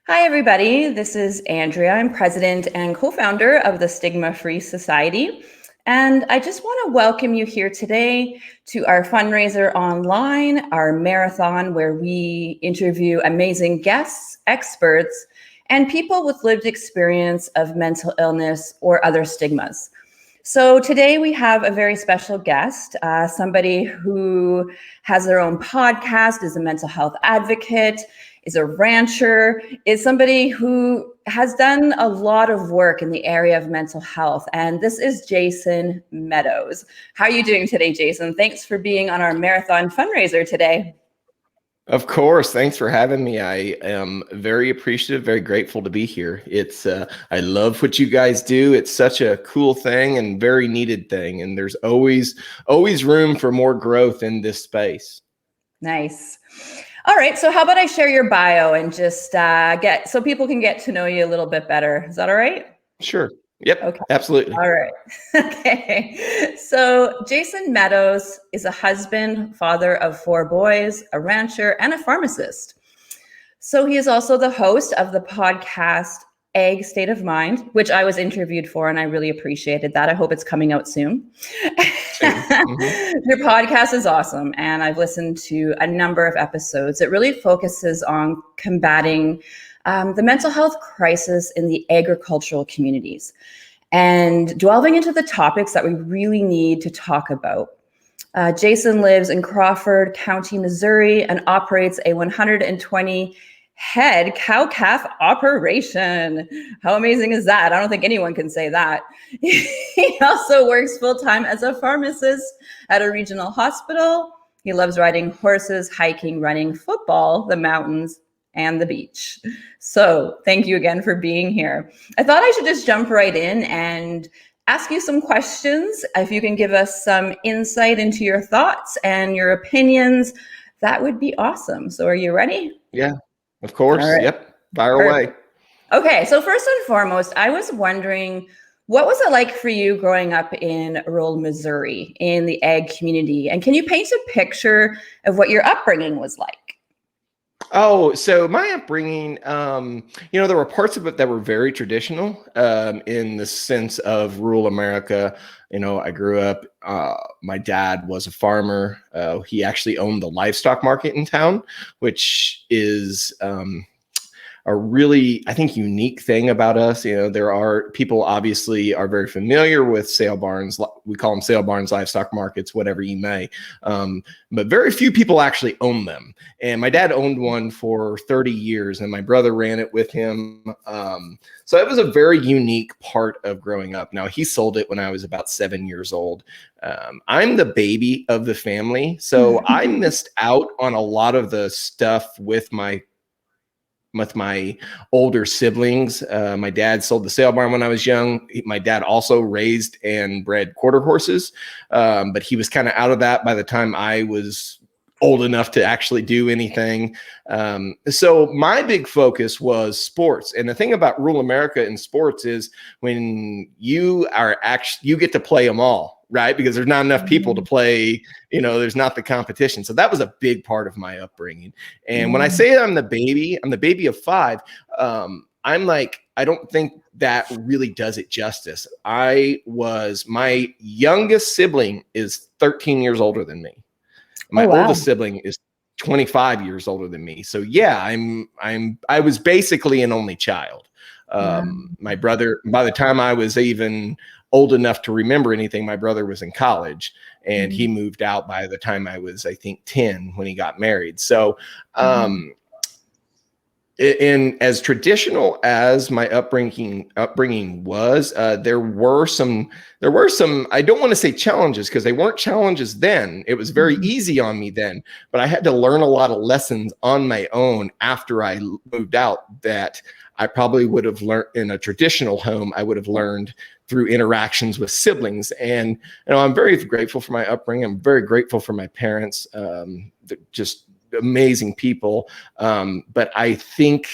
Hi, everybody. This is Andrea. I'm president and co-founder of the Stigma-Free Society. And I just want to welcome you here today to our fundraiser online, our marathon, where we interview amazing guests, experts, and people with lived experience of mental illness or other stigmas. So today we have a very special guest, somebody who has their own podcast, is a mental health advocate, is a rancher, is somebody who has done a lot of work in the area of mental health. And this is Jason Medows. How are you doing today, Jason? Thanks for being on our marathon fundraiser today. Of course. Thanks for having me. I am very appreciative, very grateful to be here. I love what you guys do. It's such a cool thing and very needed thing. And there's always room for more growth in this space. Nice. All right. So how about I share your bio and just so people can get to know you a little bit better. Is that all right? Sure. Yep. Okay. Absolutely. All right. Okay. So Jason Medows is a husband, father of 4 boys, a rancher, and a pharmacist. So he is also the host of the podcast Egg State of Mind, which I was interviewed for, and I really appreciated that. I hope it's coming out soon. Mm-hmm. Your podcast is awesome, and I've listened to a number of episodes. It really focuses on combating the mental health crisis in the agricultural communities and delving into the topics that we really need to talk about. Jason lives in Crawford County, Missouri, and operates a 120 head cow-calf operation. How amazing is that? I don't think anyone can say that. He also works full-time as a pharmacist at a regional hospital. He loves riding horses, hiking, running, football, the mountains, and the beach. So thank you again for being here. I thought I should just jump right in and ask you some questions. If you can give us some insight into your thoughts and your opinions, that would be awesome. So are you ready? Yeah, of course. Right. Yep. Fire away. Okay. So first and foremost, I was wondering, what was it like for you growing up in rural Missouri in the ag community? And can you paint a picture of what your upbringing was like? Oh, so my upbringing, there were parts of it that were very traditional in the sense of rural America. I grew up, my dad was a farmer. He actually owned the livestock market in town, which is a really, I think, unique thing about us. There are people obviously are very familiar with sale barns. We call them sale barns, livestock markets, whatever you may. But very few people actually own them. And my dad owned one for 30 years and my brother ran it with him. So it was a very unique part of growing up. Now, he sold it when I was about 7 years old. I'm the baby of the family. So I missed out on a lot of the stuff with my older siblings. My dad sold the sale barn when I was young. My dad also raised and bred quarter horses, but he was kind of out of that by the time I was old enough to actually do anything. So my big focus was sports. And the thing about rural America in sports is when you get to play them all, right? Because there's not enough people to play, there's not the competition. So that was a big part of my upbringing. And when I say I'm the baby of 5, I don't think that really does it justice. My youngest sibling is 13 years older than me. My oldest sibling is 25 years older than me. So yeah, I was basically an only child. My brother, by the time I was even old enough to remember anything, my brother was in college and he moved out by the time I was, I think, 10 when he got married. So, and as traditional as my upbringing was, there were some, I don't want to say challenges because they weren't challenges then. It was very easy on me then, but I had to learn a lot of lessons on my own after I moved out that I probably would have learned in a traditional home. I would have learned through interactions with siblings. And, I'm very grateful for my upbringing. I'm very grateful for my parents, just amazing people. But I think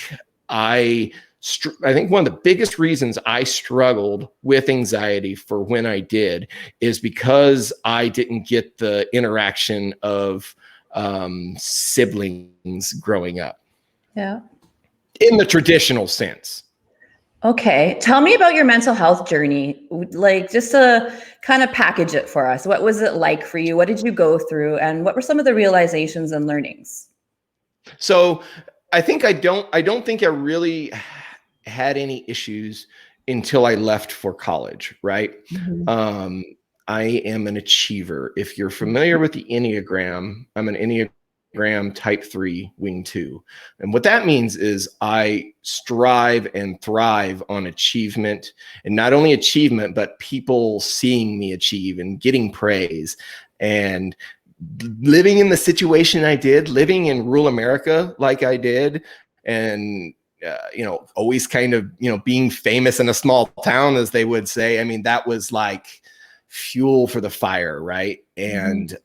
one of the biggest reasons I struggled with anxiety for when I did is because I didn't get the interaction of siblings growing up. Yeah. in the traditional sense. Okay. Tell me about your mental health journey. Like, just to kind of package it for us. What was it like for you? What did you go through? And what were some of the realizations and learnings? So I think I don't think I really had any issues until I left for college, right? Mhm. Um, I am an achiever. If you're familiar with the Enneagram, I'm an Enneagram type 3 wing 2. And what that means is I strive and thrive on achievement, and not only achievement, but people seeing me achieve and getting praise. And living in the situation I did, living in rural America like I did, and always kind of, being famous in a small town, as they would say. I mean, that was like fuel for the fire, right? Mhm. And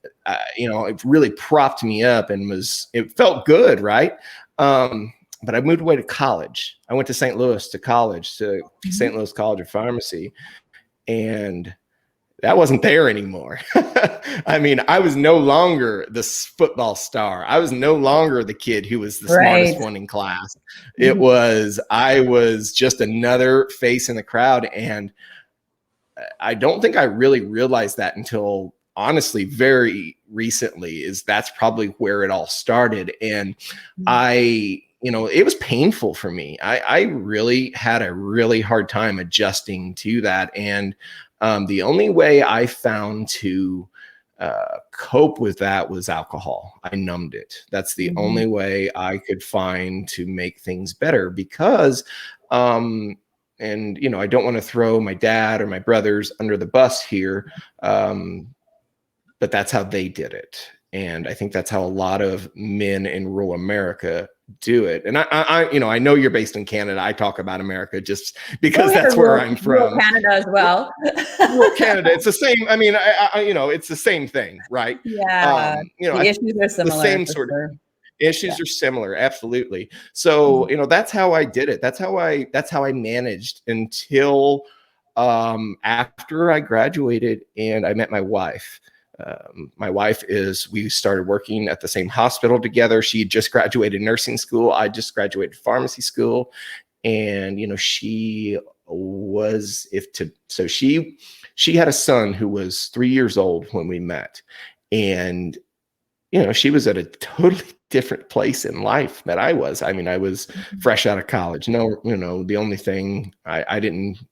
it really propped me up, and it felt good, right? But I moved away to college. I went to St. Louis to college, to St. Mhm. Louis College of Pharmacy, and that wasn't there anymore. I mean, I was no longer the football star. I was no longer the kid who was the Right. smartest one in class. Mhm. I was just another face in the crowd. And I don't think I really realized that until, honestly, very recently. That's probably where it all started. And it was painful for me. I really had a really hard time adjusting to that. And the only way I found to cope with that was alcohol. I numbed it. That's the Mhm. only way I could find to make things better, because I don't want to throw my dad or my brothers under the bus here, but that's how they did it. And I think that's how a lot of men in rural America do it. And I know you're based in Canada. I talk about America just Oh, because yeah, that's where I'm rural from. Canada as well. Rural Canada, it's the same. I mean, it's the same thing, right? Yeah, the issues are The similar same for sort of sure. Yeah. issues are similar, absolutely. So, that's how I did it. That's how I managed until after I graduated and I met my wife. We started working at the same hospital together. She just graduated nursing school. I just graduated pharmacy school. And, she was, so she had a son who was 3 years old when we met. And she was at a totally different place in life that I was. I mean, I was Mhm. fresh out of college. No, the only thing I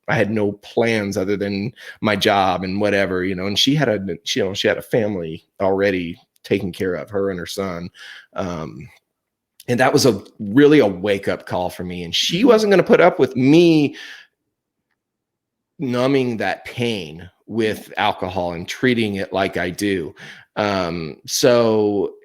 had no plans other than my job and whatever, and she had a family already taken care of, her and her son. And that was really a wake up call for me. And she Mhm. wasn't going to put up with me numbing that pain Yeah. with alcohol and treating it like I do. So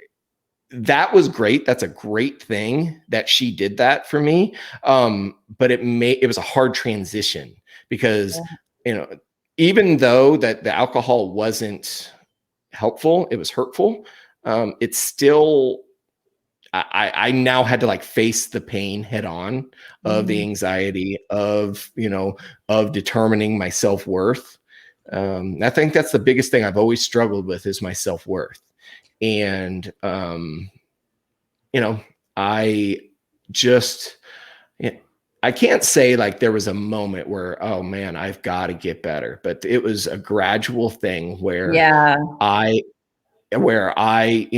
that was great. That's a great thing that she did that for me. But it was a hard transition, because, you know, even though that the alcohol wasn't helpful, it was hurtful. It's still, I now had to like face the pain head on, of the Mhm. anxiety of determining my self-worth. I think that's the biggest thing I've always struggled with, is my self-worth. And, you know, I just, I can't say like there was a moment where, oh man, I've got to get better, but it was a gradual thing Yeah. I, where I,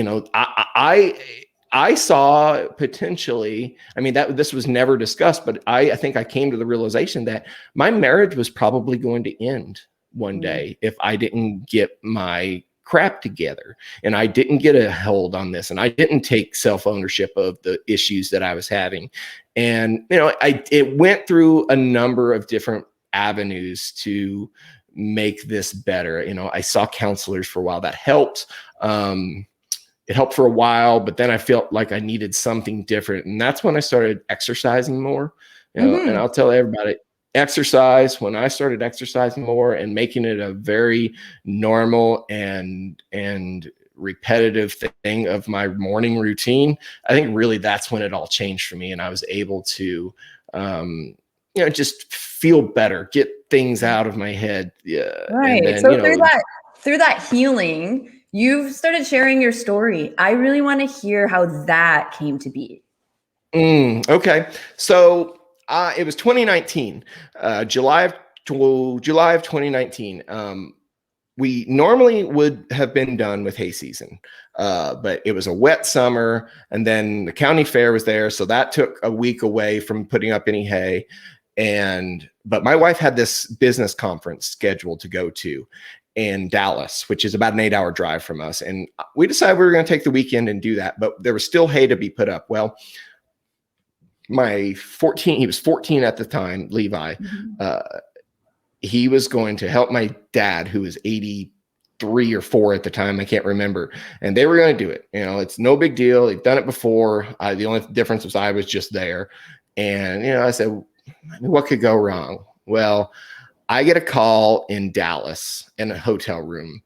I saw potentially, I mean, that this was never discussed, but I think I came to the realization that my marriage was probably going to end one Mm. day if I didn't get my crap together, and I didn't get a hold on this, and I didn't take self-ownership of the issues that I was having. And, it went through a number of different avenues to make this better. I saw counselors for a while. That helped. It helped for a while, but then I felt like I needed something different. And that's when I started exercising more. And Mhm. I'll tell everybody, exercise, when I started exercising more and making it a very normal and repetitive thing of my morning routine, I think really that's when it all changed for me. And I was able to, just feel better, get things out of my head. Yeah. And Right. then, So through that healing, you've started sharing your story. I really want to hear how that came to be. Okay. So it was 2019, July of 2019. We normally would have been done with hay season, but it was a wet summer, and then the county fair was there, so that took a week away from putting up any hay. But my wife had this business conference scheduled to go to in Dallas, which is about an 8-hour drive from us, and we decided we were going to take the weekend and do that. But there was still hay to be put up. Well, he was 14 at the time, Levi. He was going to help my dad, who was 83 or 4 at the time. I can't remember. And they were going to do it. It's no big deal. They've done it before. The only difference was I was just there. And, I said, what could go wrong? Well, I get a call in Dallas in a hotel room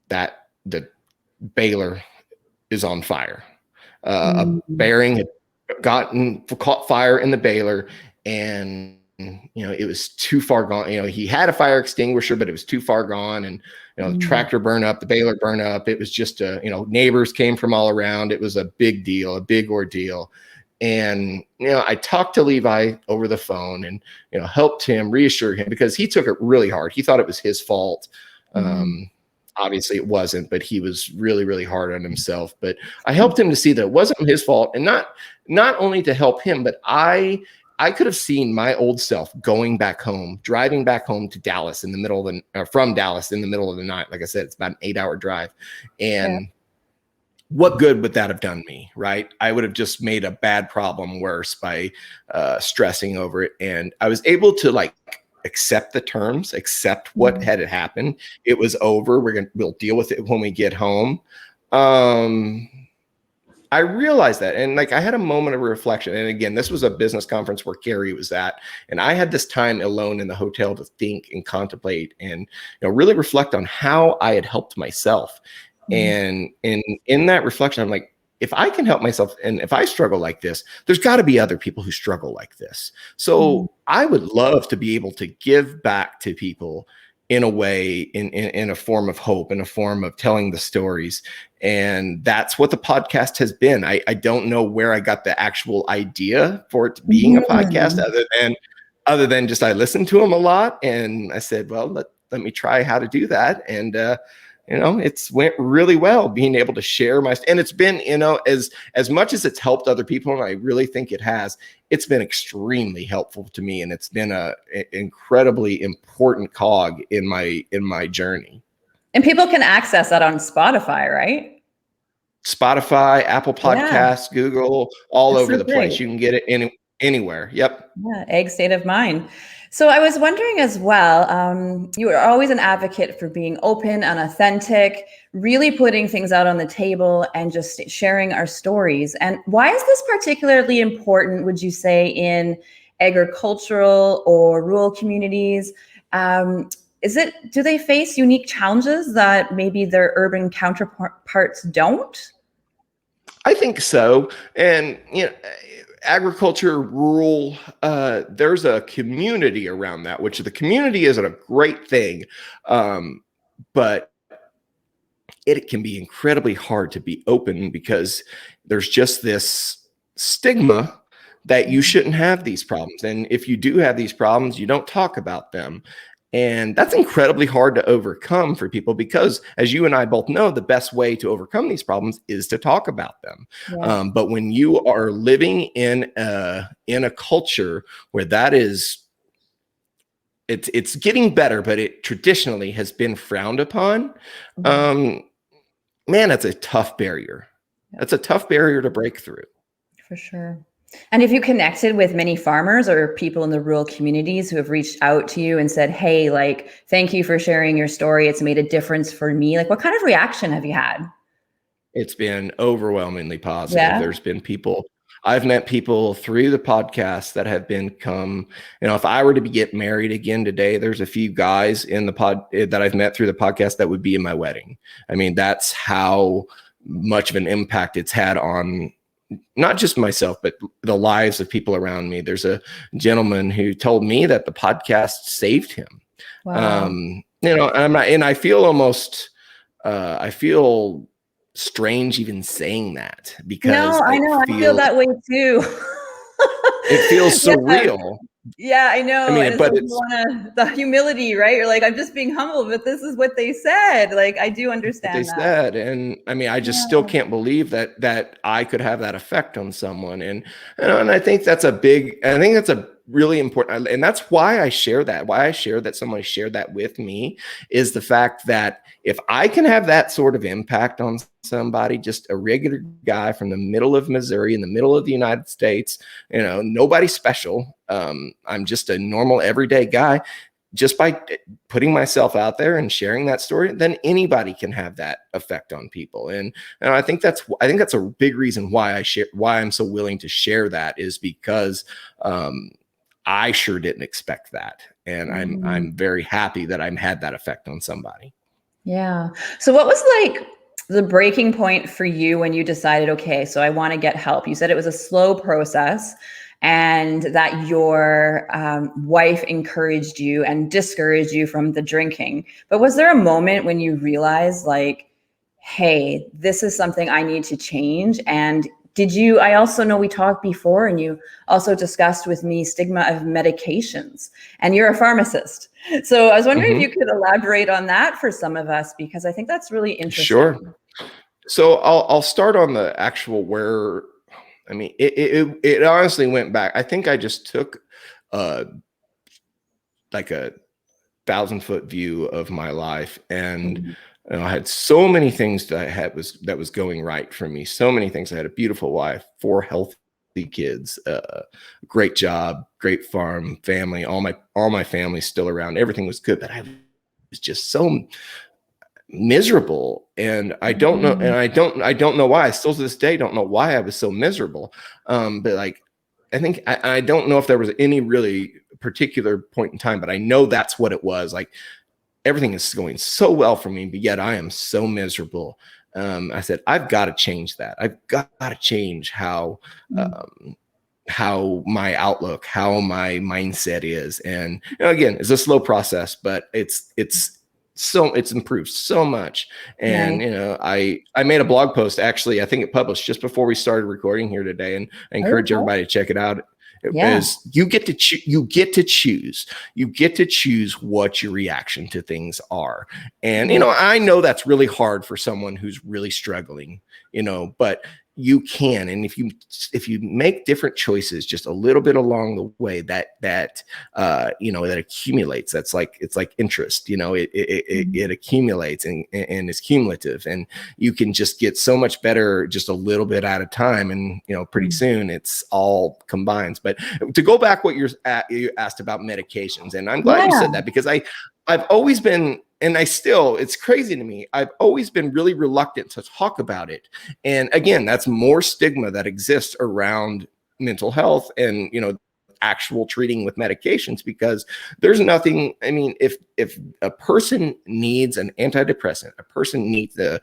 that the baler is on fire. A bearing had caught fire in the baler, and it was too far gone. He had a fire extinguisher, but it was too far gone. And, the tractor burned up, the baler burned up. It was just neighbors came from all around. It was a big deal, a big ordeal. And, I talked to Levi over the phone and, helped him, reassure him, because he took it really hard. He thought it was his fault. Obviously it wasn't, but he was really, really hard on himself. But I helped him to see that it wasn't his fault, and not only to help him, but I could have seen my old self going back home, driving back home to Dallas from Dallas in the middle of the night. Like I said, it's about an 8-hour drive. And what good would that have done me, right? I would have just made a bad problem worse by stressing over it. And I was able to accept the terms, accept what had happened. It was over. We'll deal with it when we get home. I realized that, and I had a moment of reflection. And again, this was a business conference where Carrie was at, and I had this time alone in the hotel to think and contemplate and really reflect on how I had helped myself. And in that reflection, I'm like, if I can help myself, and if I struggle like this, there's got to be other people who struggle like this. So I would love to be able to give back to people in a way, in a form of hope, in a form of telling the stories. And that's what the podcast has been. I don't know where I got the actual idea for it being a podcast, other than just I listened to them a lot, and I said, well, let me try how to do that. And it's went really well being able to share and it's been, as much as it's helped other people, and I really think it has, it's been extremely helpful to me. And it's been an incredibly important cog in my journey. And people can access that on Spotify, right? Spotify, Apple Podcasts, Google, all over the place. You can get it anywhere. Yep. Yeah. Egg state of mind. So I was wondering as well, you are always an advocate for being open and authentic, really putting things out on the table and just sharing our stories. And why is this particularly important, would you say, in agricultural or rural communities? Do they face unique challenges that maybe their urban counterparts don't? I think so. And, agriculture, rural, there's a community around that, which the community isn't a great thing. But it can be incredibly hard to be open because there's just this stigma that you shouldn't have these problems. And if you do have these problems, you don't talk about them. And that's incredibly hard to overcome for people because, as you and I both know, the best way to overcome these problems is to talk about them. Yeah. But when you are living in a culture where that is, it's getting better, but it traditionally has been frowned upon. Man, that's a tough barrier. Yeah. That's a tough barrier to break through. For sure. And have you connected with many farmers or people in the rural communities who have reached out to you and said, hey, thank you for sharing your story. It's made a difference for me. What kind of reaction have you had? It's been overwhelmingly positive. Yeah. There's been I've met people through the podcast that have become, if I were to get married again today, there's a few guys in the pod that I've met through the podcast that would be in my wedding. I mean, that's how much of an impact it's had on not just myself, but the lives of people around me. There's a gentleman who told me that the podcast saved him. Wow. And I feel almost, I feel strange even saying that because I know, I feel that way too. It feels so Yeah. real. Yeah, I I know. mean, And so but you it's wanna the humility, right? You're like, I'm just being humble, but this is what they said. Like, I do what they understand that. said. And I mean, I just still Yeah. can't believe that I could have that effect on someone. And you know, and I think that's a really important, and that's why I share that. Why I share that somebody shared that with me is the fact that if I can have that sort of impact on somebody, just a regular guy from the middle of Missouri, in the middle of the United States, you know, nobody special. I'm just a normal everyday guy. Just by putting myself out there and sharing that story, then anybody can have that effect on people. And I think that's a big reason why I'm so willing to share that, is because I sure didn't expect that. And I'm very happy that I had that effect on somebody. Yeah. So what was like the breaking point for you when you decided, okay, so I want to get help? You said it was a slow process and that your wife encouraged you and discouraged you from the drinking. But was there a moment when you realized, like, hey, this is something I need to change? And did you, I also know we talked before and you also discussed with me stigma of medications, and you're a pharmacist. So I was wondering if you could elaborate on that for some of us, because I think that's really Sure. interesting. So I'll start on the actual where. I mean, it honestly went back. I think I just took uh like a 1,000-foot view of my life, and Mhm. you know, I had so many things that was going right for me. So many things. I had a beautiful wife, 4 healthy kids, great job, great farm, family. All my family's still around. Everything was good, but I was just so miserable, and Mhm. I don't know why. I still to this day don't know why I was so miserable. But like, I don't know if there was any really particular point in time, but I know that's what it was. Like, everything is going so well for me, but yet I am so miserable. I said, I've got to change that. I've got to change how my outlook, how my mindset is. And you know, again, it's a slow process, but it's improved so much. And Nice. you know, I made a blog post, actually, I think it published just before we started recording here today, and I encourage Okay. everybody to check it out. It Yeah. is, you get to choose what your reaction to things are. And you Yeah. know, I know that's really hard for someone who's really struggling, you know, but you can. And if you make different choices just a little bit along the way, that you know, that accumulates. That's like, it's like interest, you know, it accumulates and is cumulative, and you can just get so much better just a little bit at a time. And you know, pretty soon it's all combines. But to go back, what you asked about medications, and I'm glad you Yeah. said that, because I've always been, and it's crazy to me, I've always been really reluctant to talk about it. And again, that's more stigma that exists around mental health and, you know, actual treating with medications, because there's nothing. I mean, if a person needs an antidepressant, a person needs the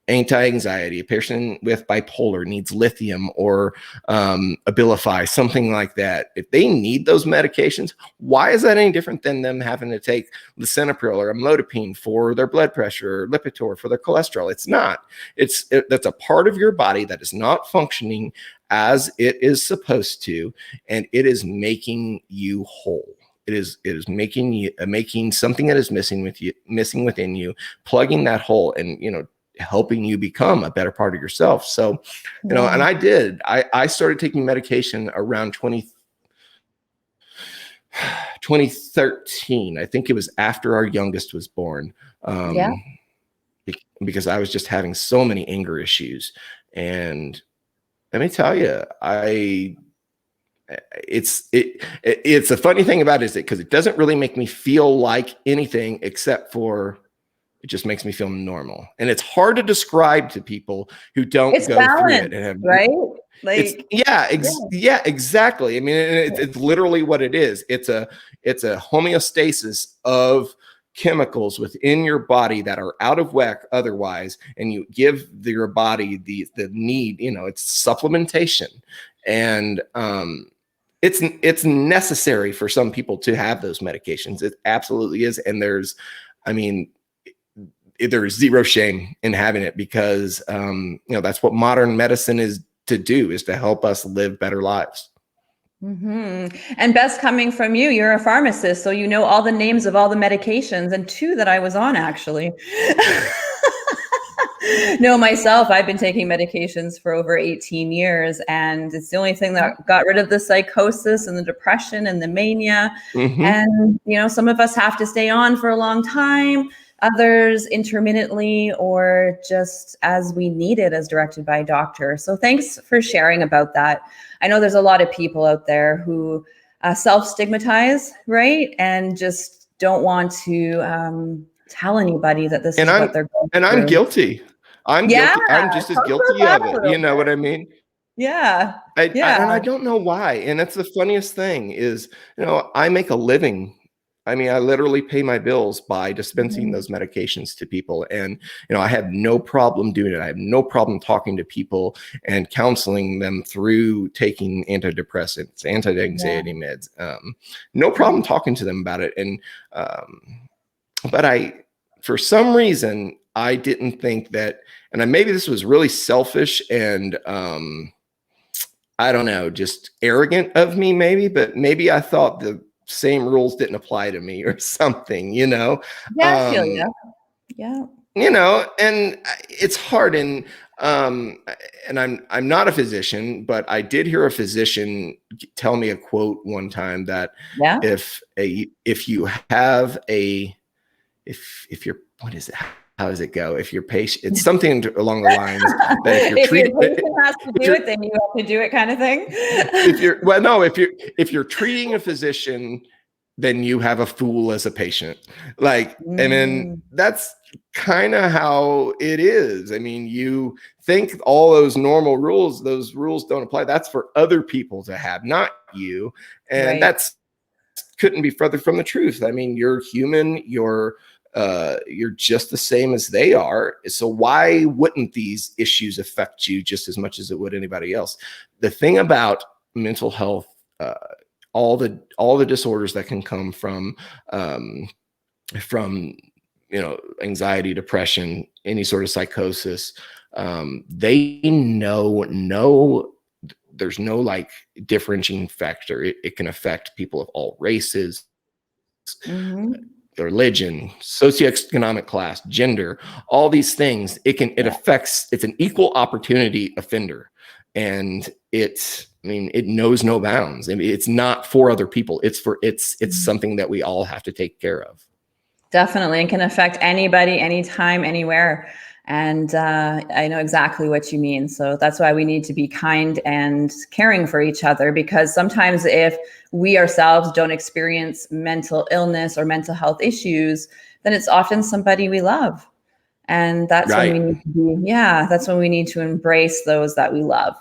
anti-anxiety, a person with bipolar needs lithium or Abilify, something like that. If they need those medications, why is that any different than them having to take lisinopril or amlodipine for their blood pressure, or Lipitor for their cholesterol? It's not. That's a part of your body that is not functioning as it is supposed to, and it is making you whole. It is making you making something that is missing within you, plugging that hole, and you know, helping you become a better part of yourself. So, you know, and Yeah. I started taking medication around 2013. I think it was after our youngest was born. Yeah. Um, because I was just having so many anger issues. And let me tell you, it's a funny thing about it, is because it doesn't really make me feel like anything, except for it just makes me feel normal. And it's hard to describe to people who don't It's go through it balance, and have. right? It's Like, yeah. yeah, exactly. I mean, it's literally what it is. It's a homeostasis of chemicals within your body that are out of whack otherwise, and you give your body the need. You know, it's supplementation, and it's necessary for some people to have those medications. It absolutely is, and I mean, there is zero shame in having it, because you know, that's what modern medicine is to do, is to help us live better lives. And best coming from you, you're a pharmacist, so you know all the names of all the medications, and two that I was on actually. No, myself, I've been taking medications for over 18 years, and it's the only thing that got rid of the psychosis and the depression and the mania. Mm-hmm. And, some of us have to stay on for a long time, others intermittently, or just as we need it, as directed by a doctor. So thanks for sharing about that. I know there's a lot of people out there who self-stigmatize, right? And just don't want to tell anybody that this And is what they're going I'm through. guilty. I'm Yeah, guilty. I'm just as talk about guilty that of a it. little You know what bit. I mean? Yeah, And I yeah. don't know why. And that's the funniest thing is, I make a living. I mean, I literally pay my bills by dispensing Mhm. those medications to people. And, I have no problem doing it. I have no problem talking to people and counseling them through taking antidepressants, Yeah. anti-anxiety meds. No problem talking to them about it. And, but for some reason, I didn't think that, and maybe this was really selfish and, I don't know, just arrogant of me, maybe, but maybe I thought the same rules didn't apply to me or something, Yeah, I feel um, you. Yeah. and it's hard. Um, and I'm not a physician, but I did hear a physician tell me a quote one time that Yeah. if you have if you're, what is it? How does it go? If your patient, it's something along the lines that if you're If your treating, patient has to if do you're, it, then you have to do it, kind of thing. if you're treating a physician, then you have a fool as a patient. And then Mm, that's kind of how it is. I mean, you think all those normal rules, those rules don't apply. That's for other people to have, not you. And right. that's couldn't be further from the truth. I mean, you're human, you're just the same as they are. So why wouldn't these issues affect you just as much as it would anybody else? The thing about mental health, uh, all the disorders that can come from anxiety, depression, any sort of psychosis, they know there's no like differentiating factor. It can affect people of all races, Hmm. religion, socioeconomic class, gender, all these things. Yeah. It's an equal opportunity offender. And it knows no bounds. I mean, it's not for other people. It's something that we all have to take care of. Definitely, and can affect anybody, anytime, anywhere. And I know exactly what you mean. So that's why we need to be kind and caring for each other, because sometimes if we ourselves don't experience mental illness or mental health issues, then it's often somebody we love. And that's when Right. we need to be, yeah, that's when we need to embrace those that we love.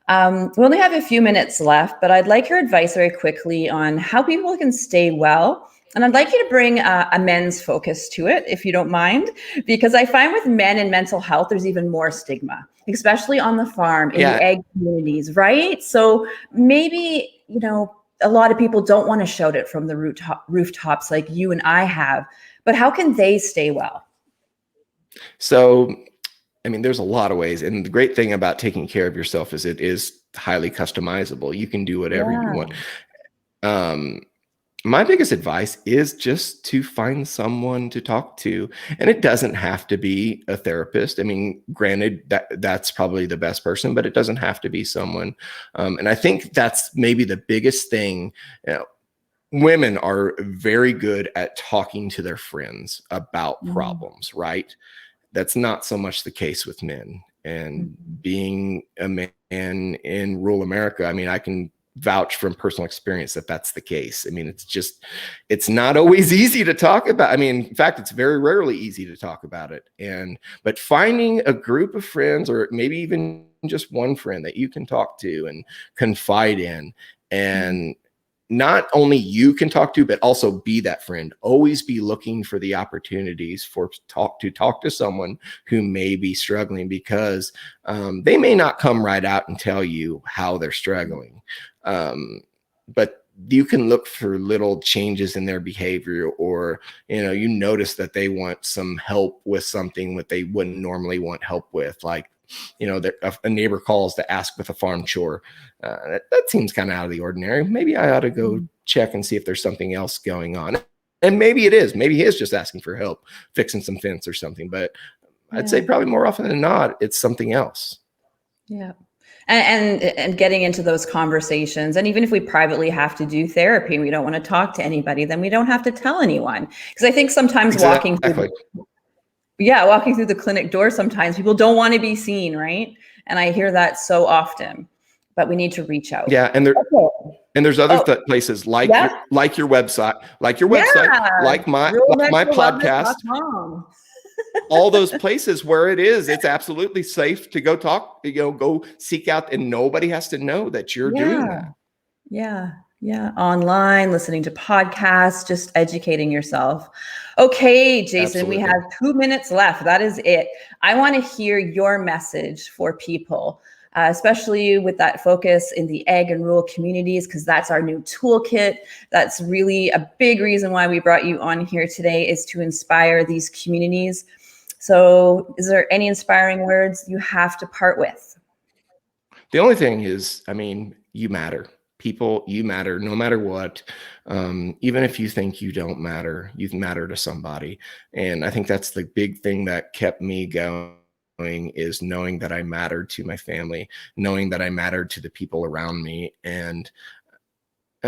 We only have a few minutes left, but I'd like your advice very quickly on how people can stay well. And I'd like you to bring a men's focus to it, if you don't mind, because I find with men and mental health, there's even more stigma, especially on the farm, in the Yeah. ag communities, right? So maybe, a lot of people don't want to shout it from the rooftops like you and I have, but how can they stay well? So, I mean, there's a lot of ways. And the great thing about taking care of yourself is it is highly customizable. You can do whatever you Yeah. want. Um, my biggest advice is just to find someone to talk to. And it doesn't have to be a therapist. I mean, granted, that's probably the best person, but it doesn't have to be someone. And I think that's maybe the biggest thing. Women are very good at talking to their friends about Mhm. problems, right? That's not so much the case with men. And Mhm. being a man in rural America, I mean, I can vouch from personal experience that that's the case. I mean, it's not always easy to talk about. I mean, in fact, it's very rarely easy to talk about it. But finding a group of friends, or maybe even just one friend that you can talk to and confide in, and not only you can talk to, but also be that friend. Always be looking for the opportunities to talk to someone who may be struggling, because they may not come right out and tell you how they're struggling. But you can look for little changes in their behavior, or, you notice that they want some help with something that they wouldn't normally want help with. Like, a neighbor calls to ask with a farm chore. That seems kind of out of the ordinary. Maybe I ought to go check and see if there's something else going on. And maybe it is. Maybe he is just asking for help, fixing some fence or something. But I'd say probably more often than not, it's something else. Yeah. And getting into those conversations. And even if we privately have to do therapy, we don't want to talk to anybody, then we don't have to tell anyone. Because I think sometimes walking through the clinic door, sometimes people don't want to be seen, right? And I hear that so often, but we need to reach out. Yeah. And there's other places like your website, like my podcast, all those places where it's absolutely safe to go talk, go seek out, and nobody has to know that you're doing that. Yeah. Online, listening to podcasts, just educating yourself. Okay, Jason, absolutely. We have 2 minutes left. That is it. I want to hear your message for people, especially with that focus in the ag and rural communities, because that's our new toolkit. That's really a big reason why we brought you on here today, is to inspire these communities. So is there any inspiring words you have to part with? The only thing is, you matter. People, you matter no matter what. Even if you think you don't matter, you matter to somebody. And I think that's the big thing that kept me going, is knowing that I mattered to my family, knowing that I mattered to the people around me, and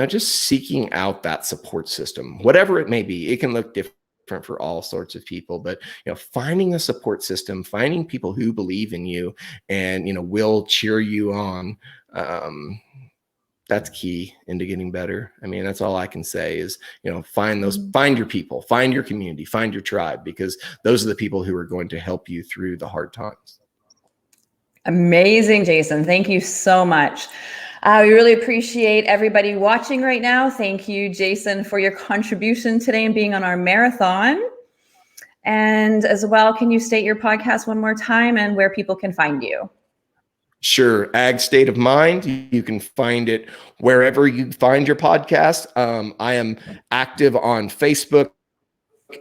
just seeking out that support system, whatever it may be. It can look different for all sorts of people, but finding a support system, finding people who believe in you and will cheer you on, that's key into getting better. That's all I can say is, find your people, find your community, find your tribe, because those are the people who are going to help you through the hard times. Amazing, Jason. Thank you so much. We really appreciate everybody watching right now. Thank you, Jason, for your contribution today and being on our marathon. And as well, can you state your podcast one more time and where people can find you? Sure. Ag State of Mind. You can find it wherever you find your podcast. I am active on Facebook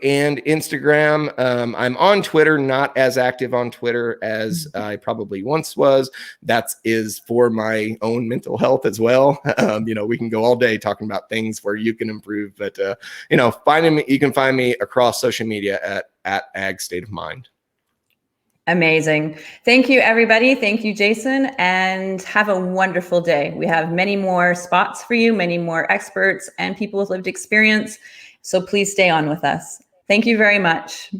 and Instagram. I'm on Twitter, not as active on Twitter as I probably once was. That is for my own mental health as well. We can go all day talking about things where you can improve, but you can find me across social media at Ag State of Mind. Amazing. Thank you, everybody. Thank you, Jason, and have a wonderful day. We have many more spots for you, many more experts and people with lived experience. So please stay on with us. Thank you very much.